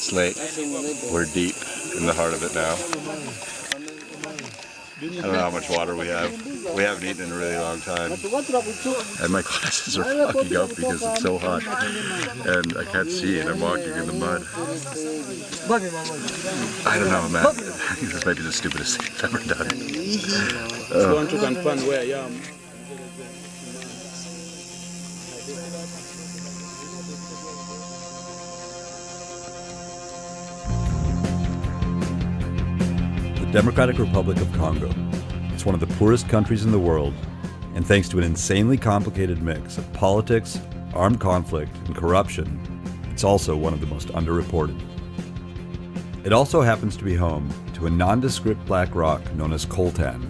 this lake. We're deep in the heart of it now. I don't know how much water we have. We haven't eaten in a really long time. And my glasses are fucking up because it's so hot. And I can't see and I'm walking in the mud. I don't know, man. This might be the stupidest thing I've ever done. Where I am. The Democratic Republic of Congo. It's one of the poorest countries in the world, and thanks to an insanely complicated mix of politics, armed conflict, and corruption, it's also one of the most underreported. It also happens to be home to a nondescript black rock known as coltan,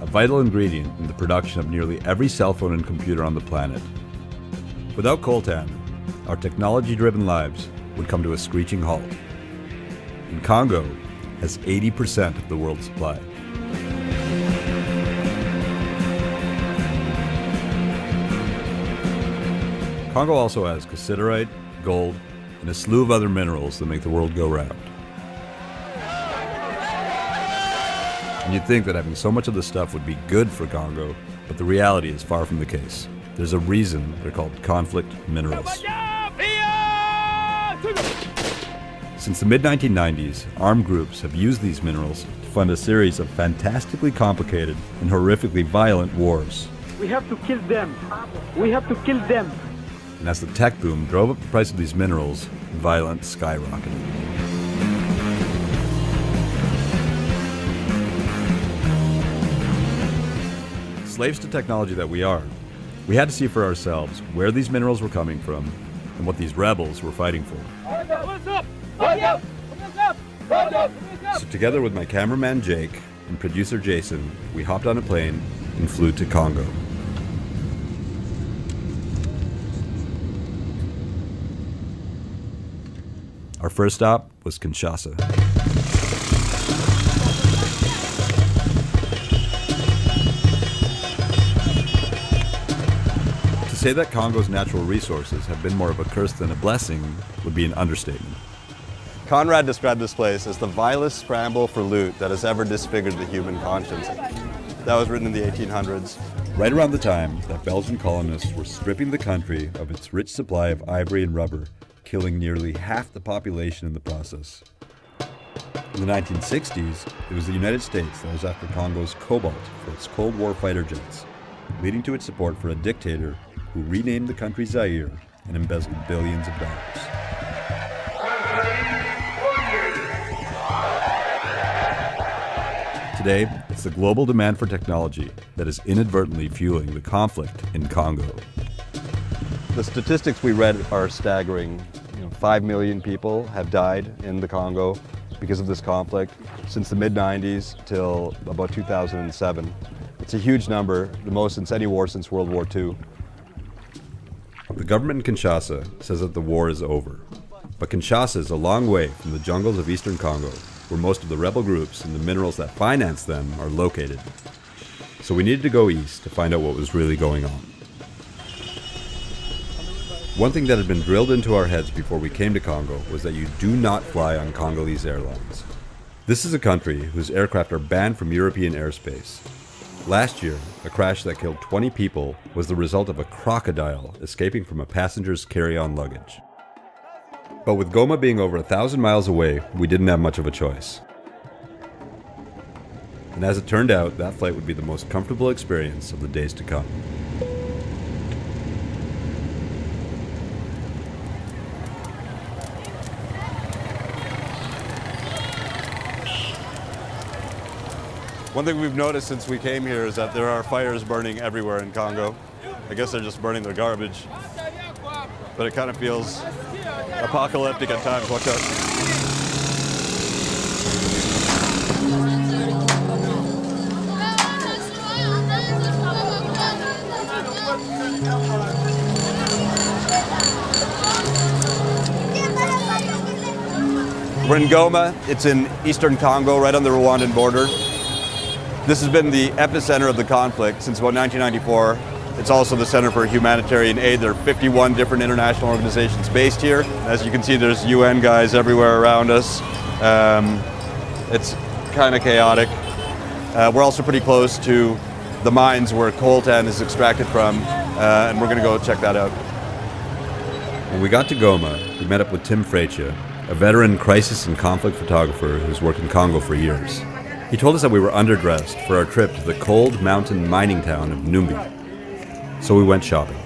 a vital ingredient in the production of nearly every cell phone and computer on the planet. Without coltan, our technology-driven lives would come to a screeching halt. And Congo has 80% of the world's supply. Congo also has cassiterite, gold, and a slew of other minerals that make the world go round. And you'd think that having so much of this stuff would be good for Congo, but the reality is far from the case. There's a reason they're called conflict minerals. Since the mid-1990s, armed groups have used these minerals to fund a series of fantastically complicated and horrifically violent wars. We have to kill them. We have to kill them. And as the tech boom drove up the price of these minerals, violence skyrocketed. Slaves to technology that we are, we had to see for ourselves where these minerals were coming from and what these rebels were fighting for. So together with my cameraman Jake and producer Jason, we hopped on a plane and flew to Congo. Our first stop was Kinshasa. To say that Congo's natural resources have been more of a curse than a blessing would be an understatement. Conrad described this place as the vilest scramble for loot that has ever disfigured the human conscience. That was written in the 1800s. Right around the time that Belgian colonists were stripping the country of its rich supply of ivory and rubber, killing nearly half the population in the process. In the 1960s, it was the United States that was after Congo's cobalt for its Cold War fighter jets, leading to its support for a dictator who renamed the country Zaire and embezzled billions of dollars. Today, it's the global demand for technology that is inadvertently fueling the conflict in Congo. The statistics we read are staggering. 5 million people have died in the Congo because of this conflict since the mid-90s till about 2007. It's a huge number, the most since any war since World War II. The government in Kinshasa says that the war is over. But Kinshasa is a long way from the jungles of eastern Congo, where most of the rebel groups and the minerals that finance them are located. So we needed to go east to find out what was really going on. One thing that had been drilled into our heads before we came to Congo was that you do not fly on Congolese airlines. This is a country whose aircraft are banned from European airspace. Last year, a crash that killed 20 people was the result of a crocodile escaping from a passenger's carry-on luggage. But with Goma being over 1,000 miles away, we didn't have much of a choice. And as it turned out, that flight would be the most comfortable experience of the days to come. One thing we've noticed since we came here is that there are fires burning everywhere in Congo. I guess they're just burning their garbage. But it kind of feels apocalyptic at times. Watch out. We're in Goma. It's in eastern Congo, right on the Rwandan border. This has been the epicenter of the conflict since about 1994, It's also the Center for Humanitarian Aid. There are 51 different international organizations based here. As you can see, there's UN guys everywhere around us. It's kind of chaotic. We're also pretty close to the mines where coltan is extracted from, and we're going to go check that out. When we got to Goma, we met up with Tim Freitia, a veteran crisis and conflict photographer who's worked in Congo for years. He told us that we were underdressed for our trip to the cold mountain mining town of Numbi. So we went shopping.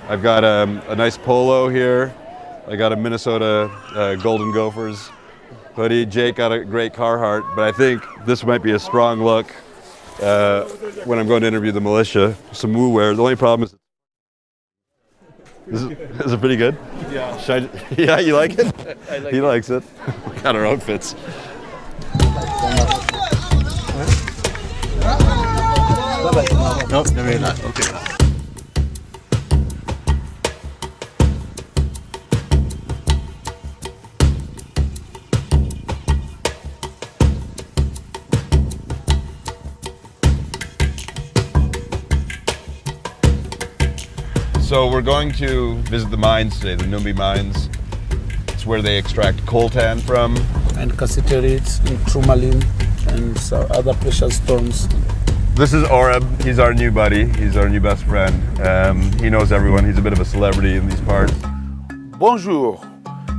I've got a nice polo here. I got a Minnesota Golden Gophers hoodie. Jake got a great Carhartt, but I think this might be a strong look when I'm going to interview the militia. Some woo wear. The only problem is it pretty good? Yeah. Yeah, you like it? I like he likes it. We got our outfits. Nope, maybe not. Okay. So we're going to visit the mines today, the Numbi mines. It's where they extract coltan from. And cassiterite and tourmaline and some other precious stones. This is Oreb. He's our new buddy. He's our new best friend. He knows everyone. He's a bit of a celebrity in these parts. Bonjour,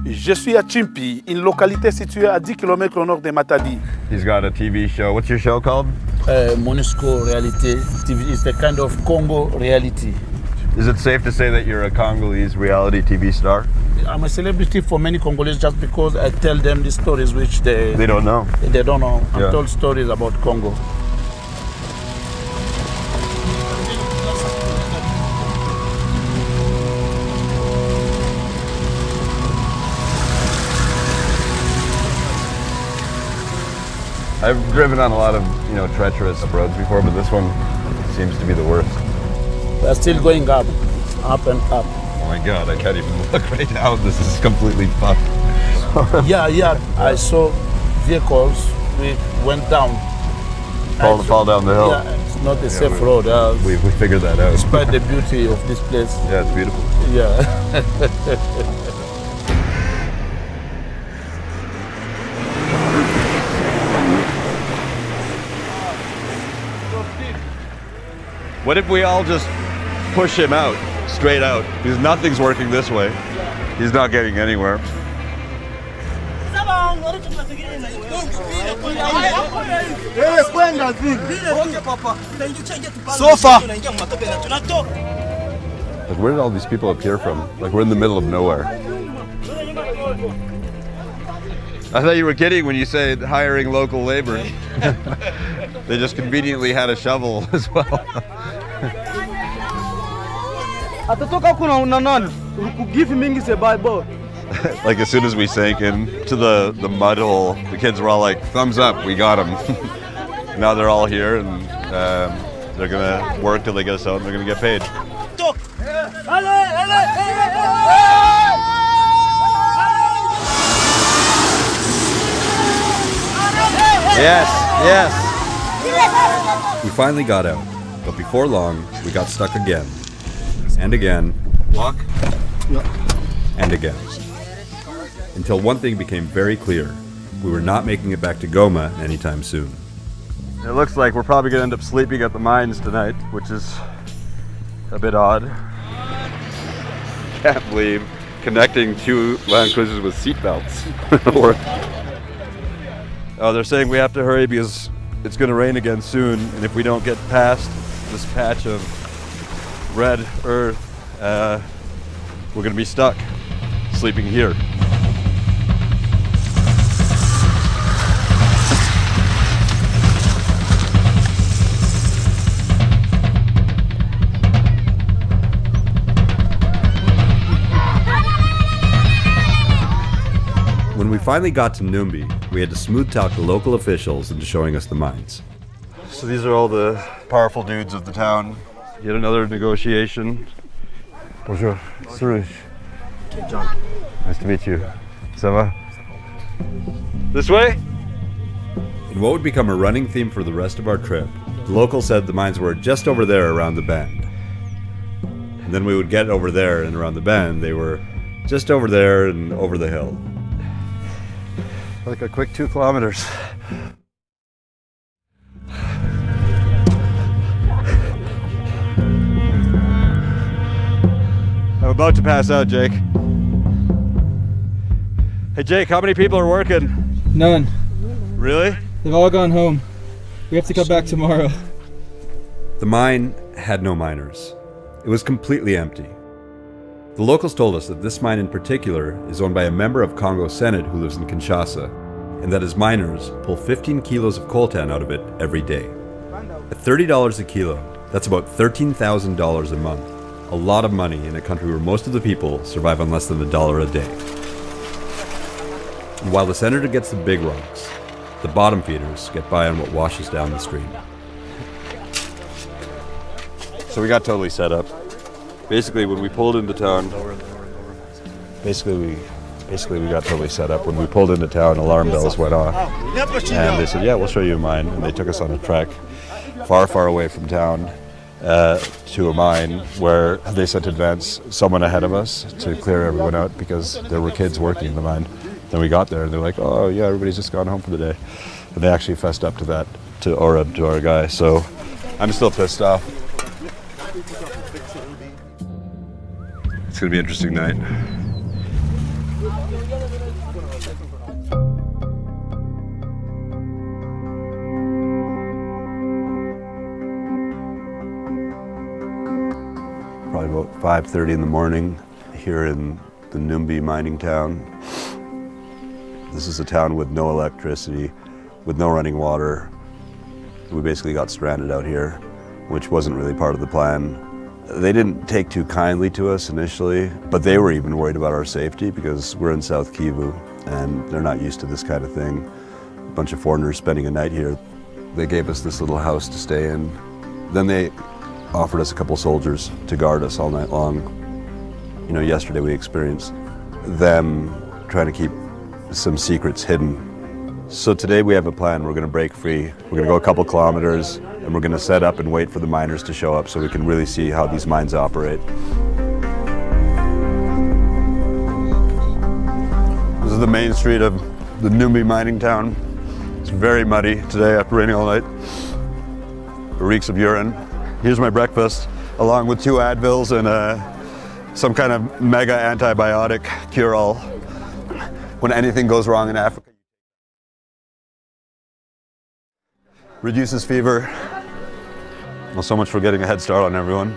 je suis à Chimpi, une localité située à 10 km au nord de Matadi. He's got a TV show. What's your show called? MONUSCO Reality TV is the kind of Congo reality. Is it safe to say that you're a Congolese reality TV star? I'm a celebrity for many Congolese just because I tell them the stories which they don't know. They don't know. Yeah. I told stories about Congo. I've driven on a lot of, treacherous roads before, but this one seems to be the worst. We're still going up and up. Oh my God, I can't even look right now. This is completely fucked. Yeah. I saw vehicles which went down. Fall down the hill. Yeah, it's not a safe road. We figured that out. Despite the beauty of this place. Yeah, it's beautiful. Yeah. What if we all just push him out, straight out? Because nothing's working this way. He's not getting anywhere. So far. Like, where did all these people appear from? Like, we're in the middle of nowhere. I thought you were kidding when you said hiring local labor. They just conveniently had a shovel as well. Atatoka kuna unanon. Give mingi se Bible. Like, as soon as we sank into the mud hole, the kids were all like, thumbs up, we got them. Now they're all here, and they're gonna work till they get us out, and they're gonna get paid. Yes. We finally got out, but before long, we got stuck again. And again. Walk? And again. Until one thing became very clear. We were not making it back to Goma anytime soon. It looks like we're probably gonna end up sleeping at the mines tonight, which is a bit odd. Can't believe connecting two Land Cruisers with seatbelts. Oh, they're saying we have to hurry because it's gonna rain again soon, and if we don't get past this patch of red earth, we're gonna be stuck sleeping here. When we finally got to Numbi, we had to smooth talk the local officials into showing us the mines. So these are all the powerful dudes of the town. Yet another negotiation. Bonjour, Suresh. John. Nice to meet you. Ça va? This way? In what would become a running theme for the rest of our trip, the locals said the mines were just over there around the bend. And then we would get over there and around the bend, they were just over there and over the hill. Like a quick 2 kilometers. I'm about to pass out, Jake. Hey Jake, how many people are working? None. Really? They've all gone home. We have to come back tomorrow. The mine had no miners. It was completely empty. The locals told us that this mine in particular is owned by a member of Congo Senate who lives in Kinshasa, and that his miners pull 15 kilos of coltan out of it every day. At $30 a kilo, that's about $13,000 a month. A lot of money in a country where most of the people survive on less than $1 a day. And while the senator gets the big rocks, the bottom feeders get by on what washes down the stream. So we got totally set up. Basically, when we pulled into town, basically we got totally set up. When we pulled into town, alarm bells went off, and they said, "Yeah, we'll show you a mine." And they took us on a trek far, far away from town to a mine where they sent advance someone ahead of us to clear everyone out because there were kids working in the mine. Then we got there, and they're like, "Oh yeah, everybody's just gone home for the day." And they actually fessed up to that, to our guy. So I'm still pissed off. It's gonna be an interesting night. Probably about 5:30 in the morning here in the Numbi mining town. This is a town with no electricity, with no running water. We basically got stranded out here, which wasn't really part of the plan. They didn't take too kindly to us initially, but they were even worried about our safety because we're in South Kivu and they're not used to this kind of thing. A bunch of foreigners spending a night here. They gave us this little house to stay in. Then they offered us a couple soldiers to guard us all night long. You know, yesterday we experienced them trying to keep some secrets hidden. So today we have a plan. We're gonna break free. We're gonna go a couple kilometers and we're gonna set up and wait for the miners to show up so we can really see how these mines operate. This is the main street of the Numbi mining town. It's very muddy today after raining all night. It reeks of urine. Here's my breakfast, along with 2 Advils and some kind of mega antibiotic cure-all. When anything goes wrong in Africa. Reduces fever. Well, so much for getting a head start on everyone.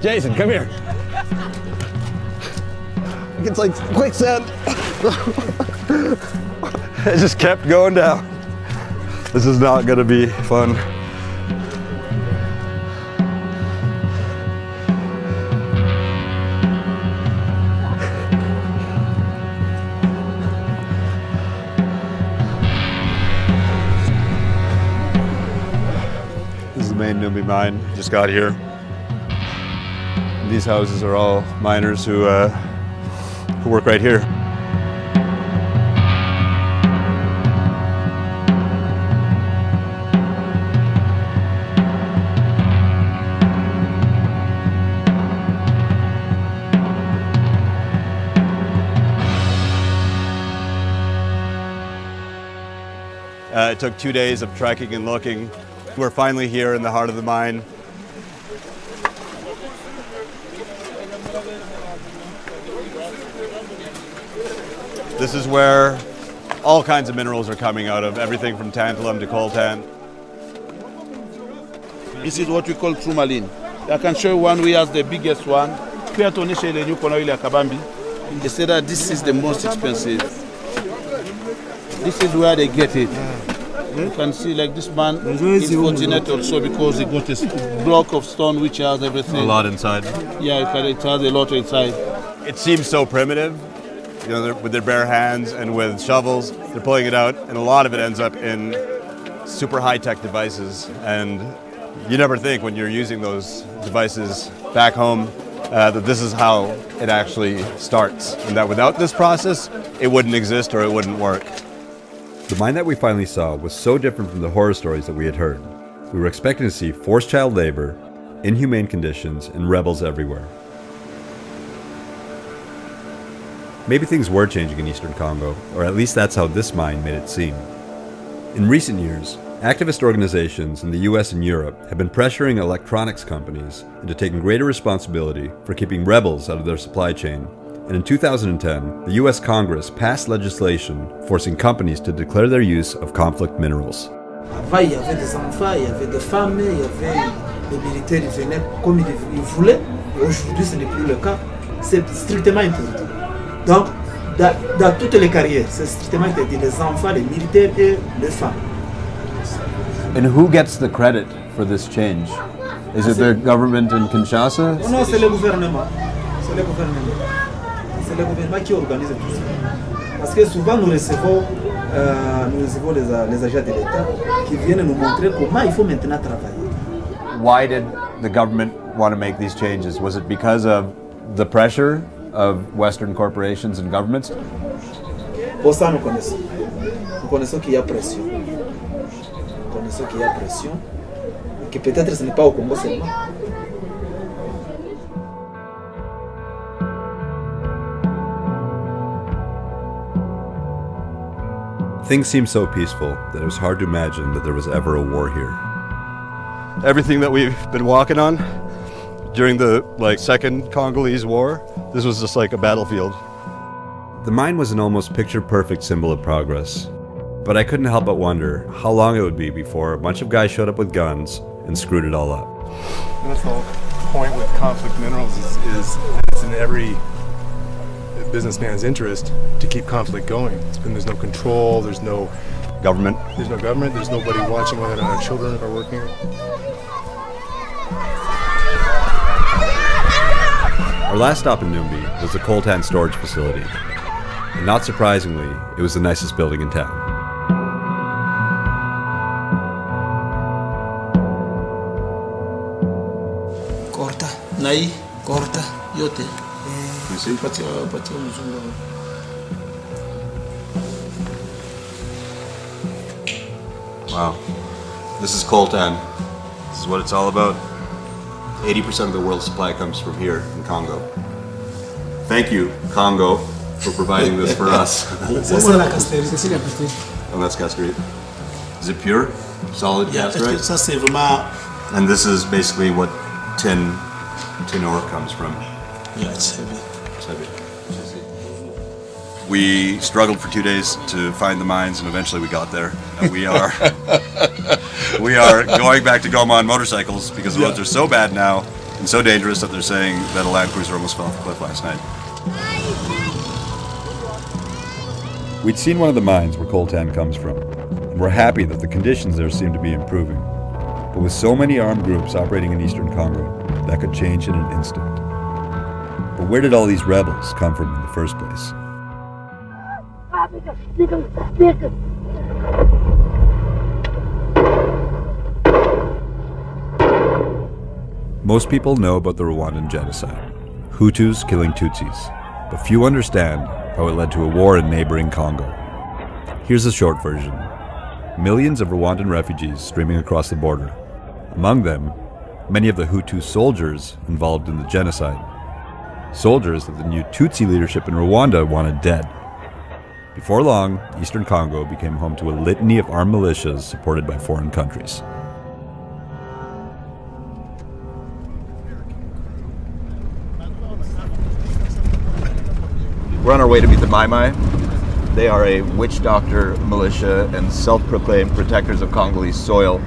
Jason, come here. It's like quicksand. It just kept going down. This is not gonna be fun. This is the main Numbi mine. Just got here. These houses are all miners who work right here. It took 2 days of trekking and looking. We're finally here in the heart of the mine. This is where all kinds of minerals are coming out of, everything from tantalum to coltan. This is what we call tourmaline. I can show you one we have the biggest one. They say that this is the most expensive. This is where they get it. You can see like this man is fortunate also because he got a block of stone which has everything. A lot inside. Yeah, it has a lot inside. It seems so primitive. You know, with their bare hands and with shovels, they're pulling it out, and a lot of it ends up in super high-tech devices. And you never think when you're using those devices back home that this is how it actually starts, and that without this process, it wouldn't exist or it wouldn't work. The mine that we finally saw was so different from the horror stories that we had heard. We were expecting to see forced child labor, inhumane conditions, and rebels everywhere. Maybe things were changing in Eastern Congo, or at least that's how this mine made it seem. In recent years, activist organizations in the US and Europe have been pressuring electronics companies into taking greater responsibility for keeping rebels out of their supply chain. And in 2010, the US Congress passed legislation forcing companies to declare their use of conflict minerals. Avant, il y avait des enfants, il y avait des femmes, il y avait les militaires, ils venaient comme ils voulaient. Et aujourd'hui, ce n'est plus le cas. C'est strictement interdit. Donc, dans toutes les carrières, c'est strictement interdit. Les enfants, les militaires et les femmes. And who gets the credit for this change? Is it the government in Kinshasa? Non, c'est le gouvernement. C'est le gouvernement. C'est le gouvernement qui organise tout ça. Parce que souvent, nous recevons les agents de l'État qui viennent nous montrer comment il faut maintenant travailler. Why did the government want to make these changes? Was it because of the pressure of Western corporations and governments? Pour ça, nous connaissons. Nous connaissons qu'il y a pression. Nous connaissons qu'il y a pression. Et que peut-être ce n'est pas au Congo seulement. Things seemed so peaceful that it was hard to imagine that there was ever a war here. Everything that we've been walking on during the Second Congolese War, this was just like a battlefield. The mine was an almost picture-perfect symbol of progress, but I couldn't help but wonder how long it would be before a bunch of guys showed up with guns and screwed it all up. That's the whole point with conflict minerals is it's in every businessman's interest to keep conflict going. There's no control, there's no Government. there's nobody watching whether or not our children are working. Our last stop in Numbi was the coltan storage facility, and not surprisingly, it was the nicest building in town. Corta, nai, corta, yote. Wow. This is coltan. This is what it's all about. 80% of the world's supply comes from here in Congo. Thank you, Congo, for providing this for us. Oh, that's castrate. Is it pure? Solid castrate? Ça c'est vraiment. And this is basically what tin ore comes from. Yeah, it's heavy. It's heavy. We struggled for 2 days to find the mines, and eventually we got there. And we are going back to Goma on motorcycles because the roads are so bad now and so dangerous that they're saying that a Land Cruiser almost fell off a cliff last night. We'd seen one of the mines where coltan comes from, and we're happy that the conditions there seem to be improving. But with so many armed groups operating in Eastern Congo, that could change in an instant. But where did all these rebels come from in the first place? Most people know about the Rwandan genocide, Hutus killing Tutsis, but few understand how it led to a war in neighboring Congo. Here's a short version. Millions of Rwandan refugees streaming across the border. Among them, many of the Hutu soldiers involved in the genocide. Soldiers that the new Tutsi leadership in Rwanda wanted dead. Before long, Eastern Congo became home to a litany of armed militias supported by foreign countries. We're on our way to meet the Mai Mai. They are a witch doctor militia and self-proclaimed protectors of Congolese soil.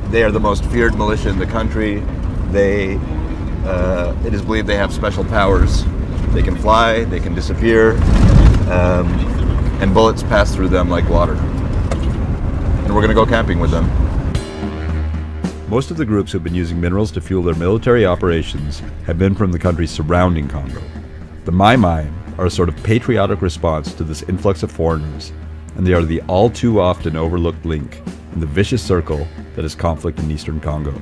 They are the most feared militia in the country. It is believed they have special powers. They can fly, they can disappear, and bullets pass through them like water. And we're gonna go camping with them. Most of the groups who've been using minerals to fuel their military operations have been from the countries surrounding Congo. The Mai Mai are a sort of patriotic response to this influx of foreigners, and they are the all too often overlooked link in the vicious circle that is conflict in Eastern Congo.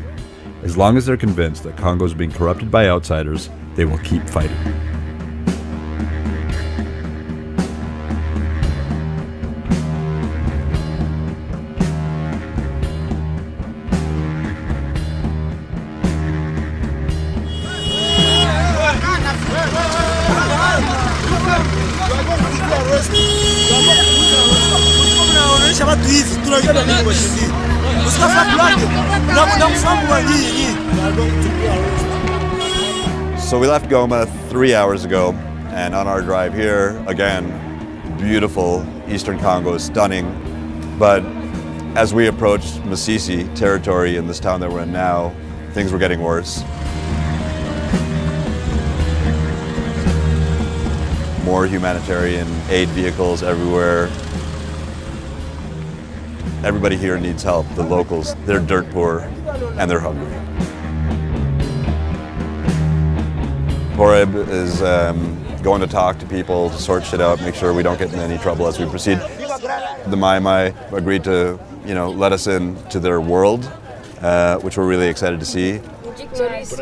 As long as they're convinced that Congo is being corrupted by outsiders, they will keep fighting. So we left Goma 3 hours ago, and on our drive here, again, beautiful Eastern Congo, stunning. But as we approached Masisi territory in this town that we're in now, things were getting worse. More humanitarian aid vehicles everywhere. Everybody here needs help. The locals, they're dirt poor and they're hungry. Horeb is going to talk to people, to sort shit out, make sure we don't get in any trouble as we proceed. The Mai Mai agreed to, let us in to their world, which we're really excited to see. This is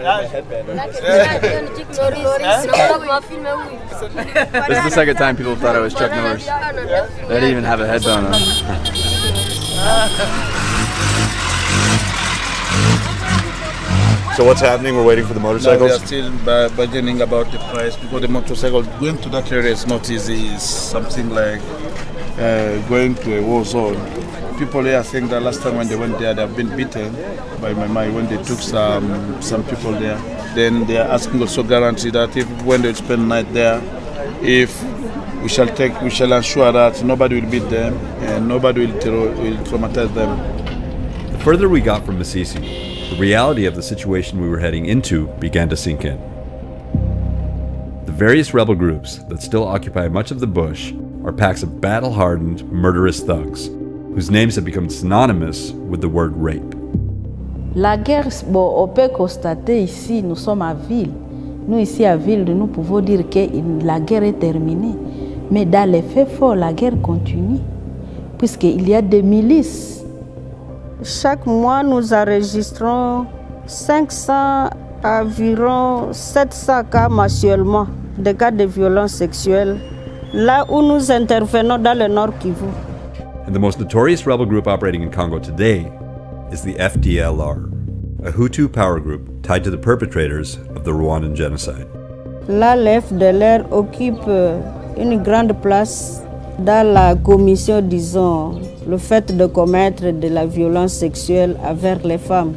the second time people thought I was Chuck Norris. They didn't even have a headband on. So what's happening? We're waiting for the motorcycles? Now we are still bargaining about the price because the motorcycle going to that area is not easy. It's something like going to a war zone. People here think that last time when they went there, they've been beaten by my mind when they took some people there. Then they are asking also guarantee that if when they spend night there, if we shall ensure that nobody will beat them and nobody will traumatize them. The further we got from Masisi, the reality of the situation we were heading into began to sink in. The various rebel groups that still occupy much of the bush are packs of battle-hardened, murderous thugs, whose names have become synonymous with the word rape. La guerre, on peut constater ici, nous sommes à Ville. Nous ici à Ville, nous pouvons dire que la guerre est terminée. Mais dans les faits forts, la guerre continue, puisqu'il y a des milices. Chaque mois, nous enregistrons 500 à environ 700 cas mensuellement de cas de violence sexuelle, là où nous intervenons dans le Nord Kivu. And the most notorious rebel group operating in Congo today is the FDLR, a Hutu power group tied to the perpetrators of the Rwandan genocide. Là, le FDLR occupe une grande place dans la commission, disons, le fait de commettre de la violence sexuelle envers les femmes.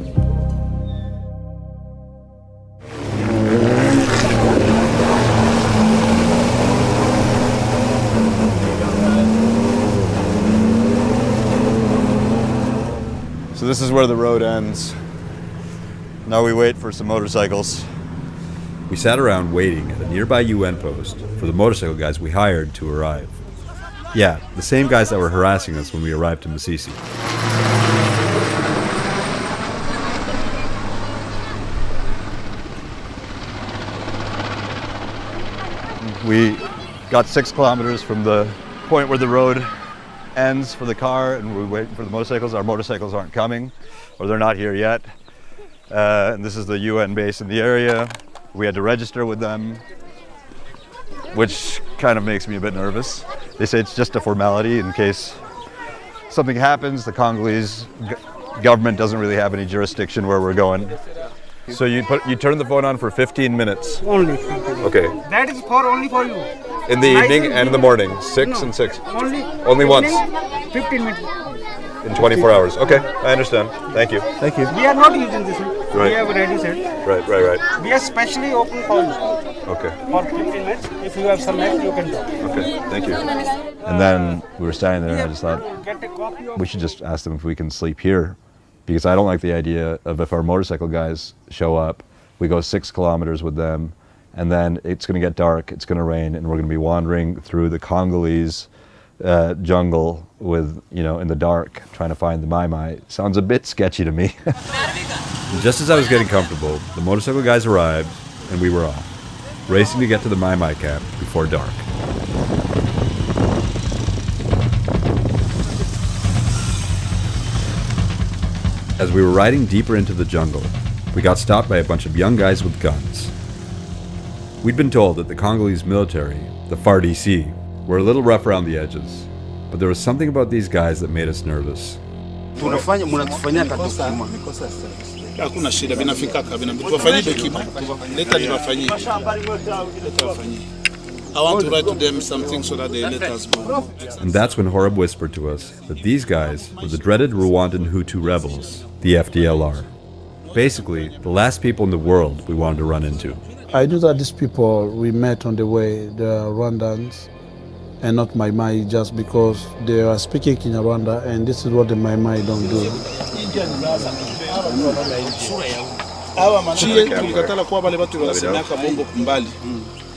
So this is where the road ends. Now we wait for some motorcycles. We sat around waiting at a nearby UN post for the motorcycle guys we hired to arrive. Yeah, the same guys that were harassing us when we arrived to Masisi. We got 6 kilometers from the point where the road ends for the car, and we're waiting for the motorcycles. Our motorcycles aren't coming, or they're not here yet. And this is the UN base in the area. We had to register with them, which kind of makes me a bit nervous. They say it's just a formality in case something happens. The Congolese government doesn't really have any jurisdiction where we're going. So you turn the phone on for 15 minutes. Only. Okay. That is only for you. In the evening and in the morning, 6 and 6. Only once. 15 minutes. In 24 hours. Okay, I understand. Thank you. Thank you. We are not using this one. Right. We have already said. Right. We are specially open for you. Okay. For 15 minutes. If you have some next, you can do. Okay, thank you. And then we were standing there and I just thought, Get a copy of we should just ask them if we can sleep here. Because I don't like the idea of if our motorcycle guys show up, we go 6 kilometers with them, and then it's going to get dark, it's going to rain, and we're going to be wandering through the Congolese jungle with, in the dark, trying to find the Mai Mai. Sounds a bit sketchy to me. Just as I was getting comfortable, the motorcycle guys arrived, and we were off, racing to get to the Mai Mai camp before dark. As we were riding deeper into the jungle, we got stopped by a bunch of young guys with guns. We'd been told that the Congolese military, the FARDC, were a little rough around the edges, but there was something about these guys that made us nervous. Hakuna shida, vinafikaka, tuwafanyie hekima. Leta niwafanyie. I want to write to them something so that they let us go. And that's when Horeb whispered to us that these guys were the dreaded Rwandan Hutu rebels, the FDLR. Basically, the last people in the world we wanted to run into. I knew that these people we met on the way, the Rwandans, and not Mai Mai, just because they are speaking in Rwanda, and this is what the Mai Mai don't do. Chie tulikatala kwa wale watu wanasemeka bongo kumbali.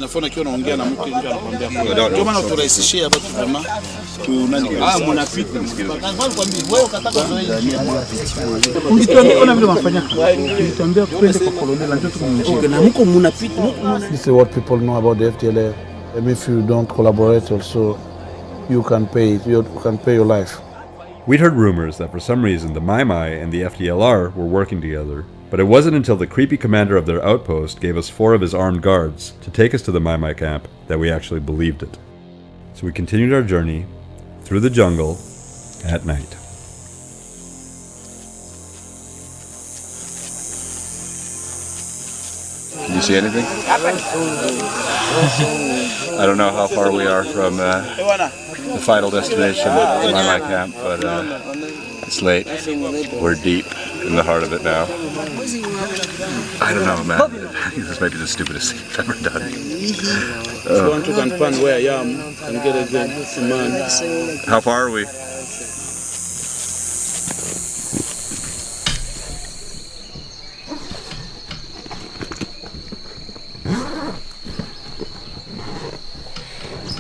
Nafona kiona ongea na mtu ndio anakuambia. Ndio maana turahisishia watu kama tunani. Mnapita. Kwambia wewe ukataka Ungituambia ona vile wanafanya. Ungituambia twende kwa kolonel ndio tukumshike na mko mnapita. This is what people know about the FDLR. And if you don't collaborate also, you can pay your life. We'd heard rumors that for some reason the Mai Mai and the FDLR were working together, but it wasn't until the creepy commander of their outpost gave us 4 of his armed guards to take us to the Mai Mai camp that we actually believed it. So we continued our journey through the jungle at night. Can you see anything? I don't know how far we are from the final destination, the Mai Mai camp, but it's late. We're deep in the heart of it now. I don't know, man. I think this might be the stupidest thing I've ever done. want to confirm where I am and get a good man. How far are we?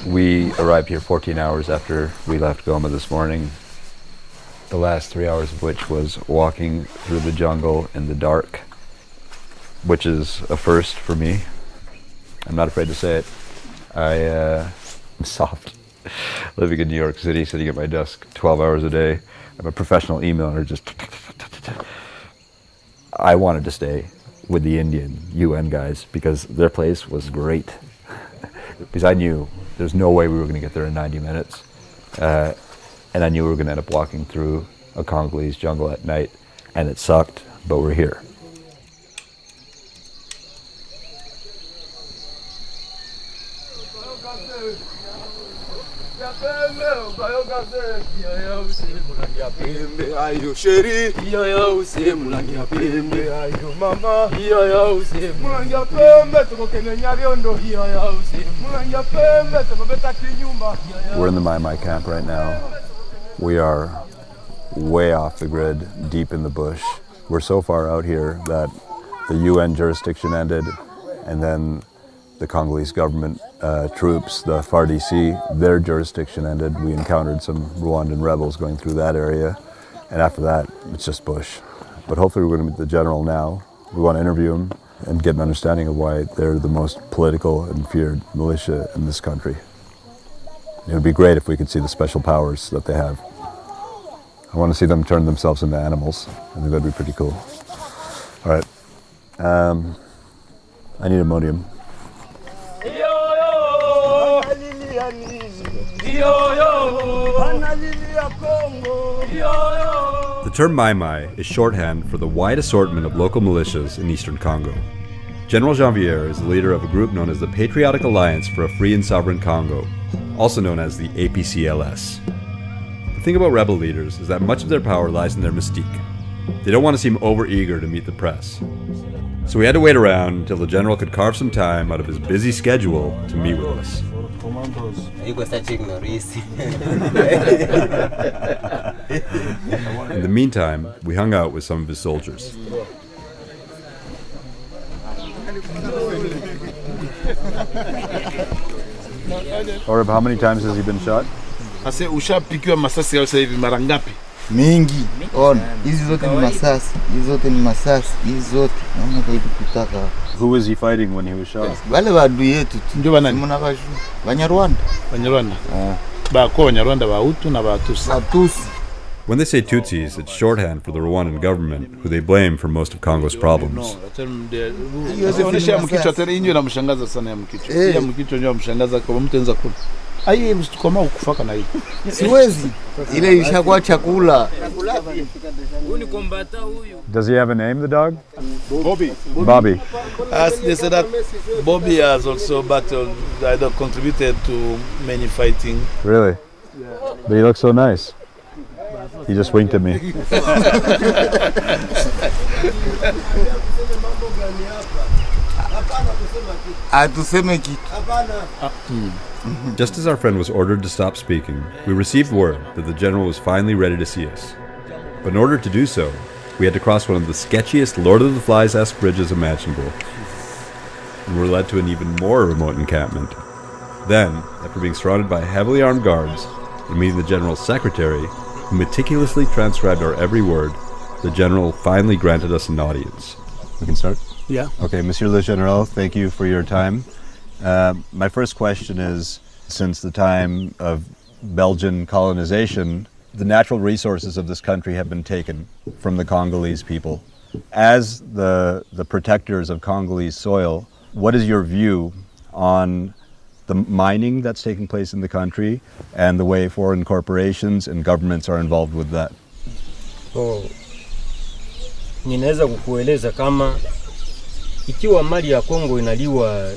We arrived here 14 hours after we left Goma this morning. The last 3 hours of which was walking through the jungle in the dark, which is a first for me. I'm not afraid to say it. I'm soft. Living in New York City, sitting at my desk 12 hours a day. I'm a professional emailer, just... I wanted to stay with the Indian UN guys because their place was great. Because I knew there's no way we were going to get there in 90 minutes. And I knew we were going to end up walking through a Congolese jungle at night. And it sucked, but we're here. We're in the Mai Mai camp right now. We are way off the grid, deep in the bush. We're so far out here that the UN jurisdiction ended, and then the Congolese government troops, the FARDC, their jurisdiction ended. We encountered some Rwandan rebels going through that area, and after that, it's just bush. But hopefully we're going to meet the general now. We want to interview him and get an understanding of why they're the most political and feared militia in this country. It would be great if we could see the special powers that they have. I want to see them turn themselves into animals. I think that'd be pretty cool. All right. I need ammonium. The term Mai Mai is shorthand for the wide assortment of local militias in eastern Congo. General Janvier is the leader of a group known as the Patriotic Alliance for a Free and Sovereign Congo, also known as the APCLS. The thing about rebel leaders is that much of their power lies in their mystique. They don't want to seem overeager to meet the press. So we had to wait around until the general could carve some time out of his busy schedule to meet with us. In the meantime, we hung out with some of his soldiers. Horeb, how many times has he been shot? Ase ushapikiwa masasi sasa hivi mara ngapi? Mingi. On. Hizi zote ni masasi. Hizi zote ni masasi. Hizi zote. Naona zaidi kutaka. Who was he fighting when he was shot? Wale waadui yetu tu. Ndio bana. Mna kashu. Banyarwanda. Banyarwanda. Ba kwa Banyarwanda ba Hutu na ba Tutsi. Tutsi. When they say Tutsis, it's shorthand for the Rwandan government, who they blame for most of Congo's problems. Onyesha mkichwa tena inyo na mshangaza sana ya mkichwa. Ya mkichwa ndio mshangaza kwa mtu anza kula. Ai msitukoma ukufaka na hii. Siwezi. Ile ishakuwa chakula. Does he have a name, the dog? Bobby. Bobby. They said that Bobby has also battled, either contributed to many fighting. Really? But he looks so nice. He just winked at me. Atuseme kitu. Just as our friend was ordered to stop speaking, we received word that the general was finally ready to see us. But in order to do so, we had to cross one of the sketchiest Lord of the Flies-esque bridges imaginable. And were led to an even more remote encampment. Then, after being surrounded by heavily armed guards and meeting the general's secretary, who meticulously transcribed our every word, the general finally granted us an audience. We can start? Yeah. Okay, Monsieur le General, thank you for your time. My first question is, since the time of Belgian colonization, the natural resources of this country have been taken from the Congolese people. As the protectors of Congolese soil, what is your view on the mining that's taking place in the country and the way foreign corporations and governments are involved with that? Ninaweza kukueleza kama ikiwa mali ya Kongo inaliwa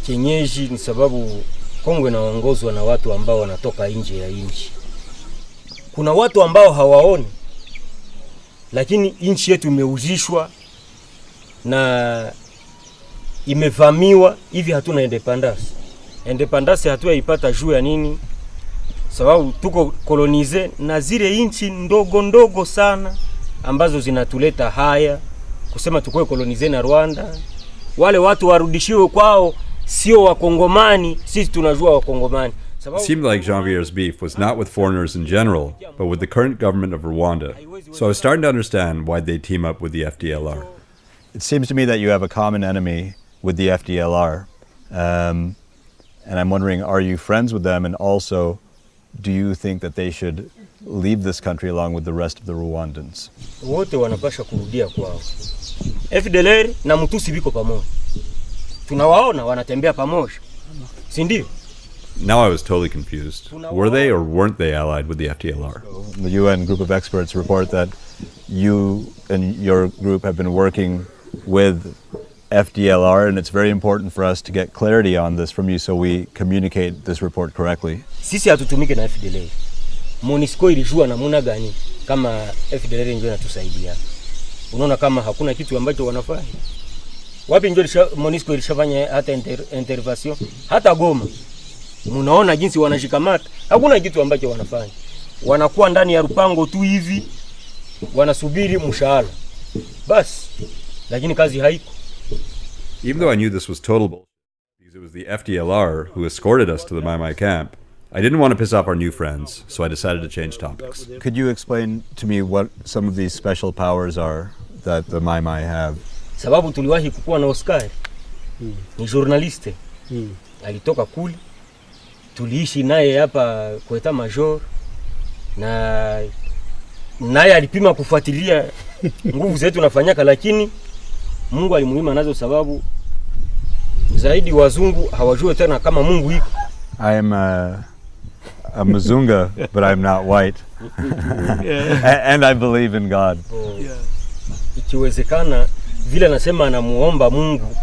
kienyeji ni sababu Kongo inaongozwa na watu ambao wanatoka nje ya nchi. Kuna watu ambao hawaoni, lakini nchi yetu imeuzishwa na imevamiwa, hivi hatuna independence. Independence hatuyaipata juu ya nini? Sababu tuko kolonize na zile nchi ndogo ndogo sana ambazo zinatuleta haya kusema tukue kolonize na Rwanda. Wale watu warudishiwe kwao, sio wakongomani, sisi tunajua wakongomani. It seemed like Janvier's beef was not with foreigners in general, but with the current government of Rwanda. So I was starting to understand why they team up with the FDLR. It seems to me that you have a common enemy with the FDLR. And I'm wondering, are you friends with them? And also, do you think that they should leave this country along with the rest of the Rwandans? Wote wanapasha kurudia kwao. FDLR na Mtusi biko pamoja. Tunawaona wanatembea pamoja. Si ndio? Now I was totally confused. Were they or weren't they allied with the FDLR? The UN group of experts report that you and your group have been working with FDLR, and it's very important for us to get clarity on this from you so we communicate this report correctly. Sisi hatutumike na FDLR. MONUSCO ilijua namna gani kama FDLR ndio inatusaidia. Unaona kama hakuna kitu ambacho wanafanya. Wapi ndio MONUSCO ilishafanya hata intervention, hata Goma. Munaona jinsi wanashikamata, hakuna kitu ambacho wanafanya. Wanakuwa ndani ya rupango tu hivi, wanasubiri mshahara. Bas, lakini kazi haiko. Even though I knew this was total bullshit, because it was the FDLR who escorted us to the Mai Mai camp, I didn't want to piss off our new friends, so I decided to change topics. Could you explain to me what some of these special powers are that the Mai Mai have? Sababu tuliwahi kukuwa na Oscar. Ni journaliste. Alitoka kule. Tuliishi naye hapa kwa Etat Major na naye alipima kufuatilia nguvu zetu nafanyaka, lakini Mungu alimuhima nazo sababu zaidi wazungu hawajue tena kama Mungu iko. I am a Mzunga, but I'm not white. And I believe in God. Ikiwezekana vile nasema anamuomba Mungu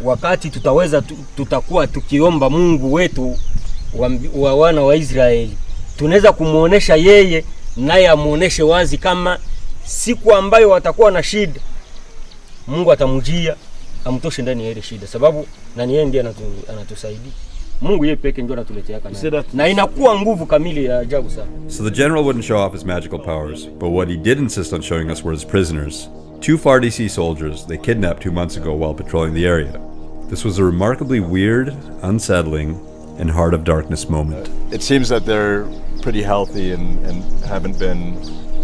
wakati tutakuwa tukiomba Mungu wetu wa wana wa Israeli, tunaweza kumuonesha yeye naye amuoneshe wazi kama siku ambayo watakuwa na shida Mungu atamujia amtoshe ndani ya ile shida, sababu nani yeye ndiye anatusaidia. Mungu yeye pekee ndio anatuletea kana. Na inakuwa nguvu kamili ya ajabu sana. So the general wouldn't show off his magical powers, but what he did insist on showing us were his prisoners. 2 FARDC soldiers they kidnapped 2 months ago while patrolling the area. This was a remarkably weird, unsettling, and heart of darkness moment. It seems that they're pretty healthy and haven't been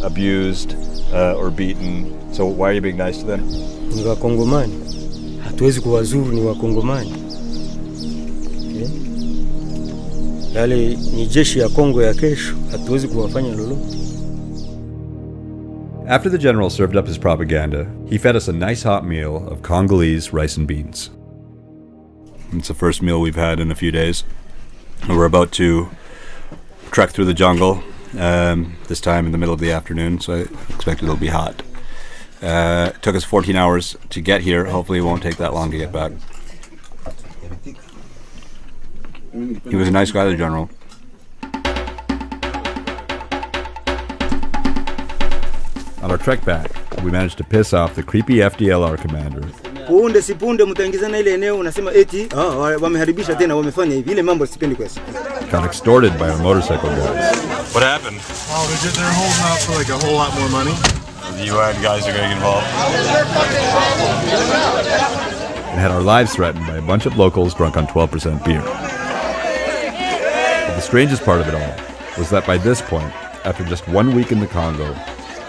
abused or beaten. So why are you being nice to them? Ni Wakongomani. Hatuwezi kuwazuru, ni Wakongomani. Yale ni jeshi ya Kongo ya kesho, hatuwezi kuwafanya lolote. After the general served up his propaganda, he fed us a nice hot meal of Congolese rice and beans. It's the first meal we've had in a few days. We're about to trek through the jungle, this time in the middle of the afternoon, so I expect it'll be hot. It took us 14 hours to get here. Hopefully it won't take that long to get back. He was a nice guy, the general. On our trek back, we managed to piss off the creepy FDLR commander. Punde si punde mtaingizana ile eneo unasema eti wameharibisha tena wamefanya hivi, ile mambo sipendi kwa siku. Got extorted by our motorcycle guys. What happened? Oh, they're holding out for like a whole lot more money. The UN guys are getting involved. And had our lives threatened by a bunch of locals drunk on 12% beer. But the strangest part of it all was that by this point, after just 1 week in the Congo,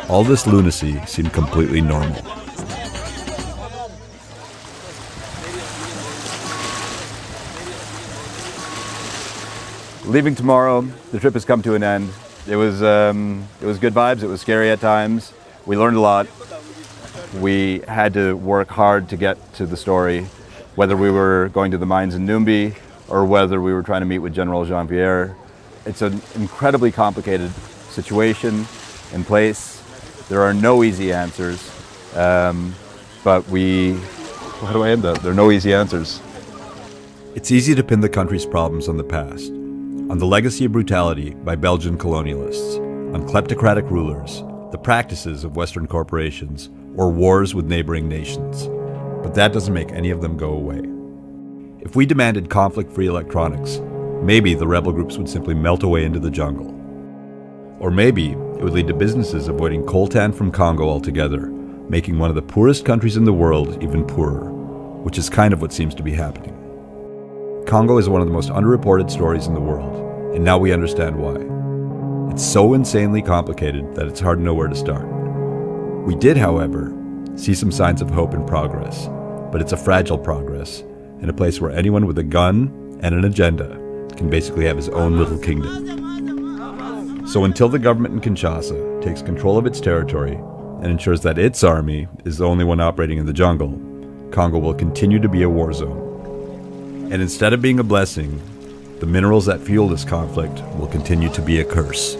all this lunacy seemed completely normal. Leaving tomorrow, the trip has come to an end. It was good vibes. It was scary at times. We learned a lot. We had to work hard to get to the story, whether we were going to the mines in Numbi or whether we were trying to meet with General Jean-Pierre. It's an incredibly complicated situation in place. There are no easy answers, but how do I end that? There are no easy answers. It's easy to pin the country's problems on the past, on the legacy of brutality by Belgian colonialists, on kleptocratic rulers, the practices of Western corporations, or wars with neighboring nations. But that doesn't make any of them go away. If we demanded conflict-free electronics, maybe the rebel groups would simply melt away into the jungle. Or maybe it would lead to businesses avoiding coltan from Congo altogether, making one of the poorest countries in the world even poorer, which is kind of what seems to be happening. Congo is one of the most underreported stories in the world, and now we understand why. It's so insanely complicated that it's hard to know where to start. We did, however, see some signs of hope and progress, but it's a fragile progress, in a place where anyone with a gun and an agenda can basically have his own little kingdom. So until the government in Kinshasa takes control of its territory and ensures that its army is the only one operating in the jungle, Congo will continue to be a war zone. And instead of being a blessing, the minerals that fuel this conflict will continue to be a curse.